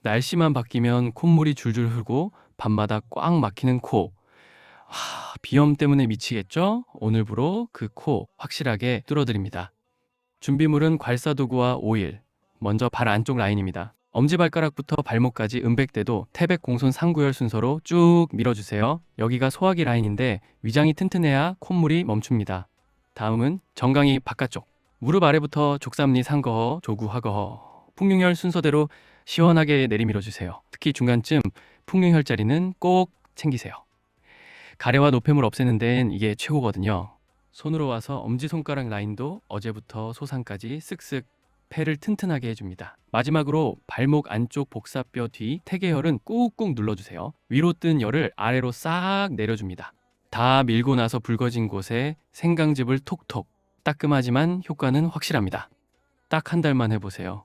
날씨만 바뀌면 콧물이 줄줄 흐르고 밤마다 꽉 막히는 코. 비염 때문에 미치겠죠? 오늘부로 그 코 확실하게 뚫어드립니다. 준비물은 괄사도구와 오일. 먼저 발 안쪽 라인입니다. 엄지발가락부터 발목까지 음백대도 태백 공손 상구열 순서로 쭉 밀어주세요. 여기가 소화기 라인인데 위장이 튼튼해야 콧물이 멈춥니다. 다음은 정강이 바깥쪽. 무릎 아래부터 족삼리 상거허, 조구하거허. 풍경혈 순서대로 시원하게 내리밀어주세요. 특히 중간쯤 풍경혈 자리는 꼭 챙기세요. 가래와 노폐물 없애는 데는 이게 최고거든요. 손으로 와서 엄지손가락 라인도 어제부터 소상까지 쓱쓱 폐를 튼튼하게 해줍니다. 마지막으로 발목 안쪽 복사뼈 뒤 태계혈은 꾹꾹 눌러주세요. 위로 뜬 열을 아래로 싹 내려줍니다. 다 밀고 나서 붉어진 곳에 생강즙을 톡톡. 따끔하지만 효과는 확실합니다. 딱 한 달만 해보세요.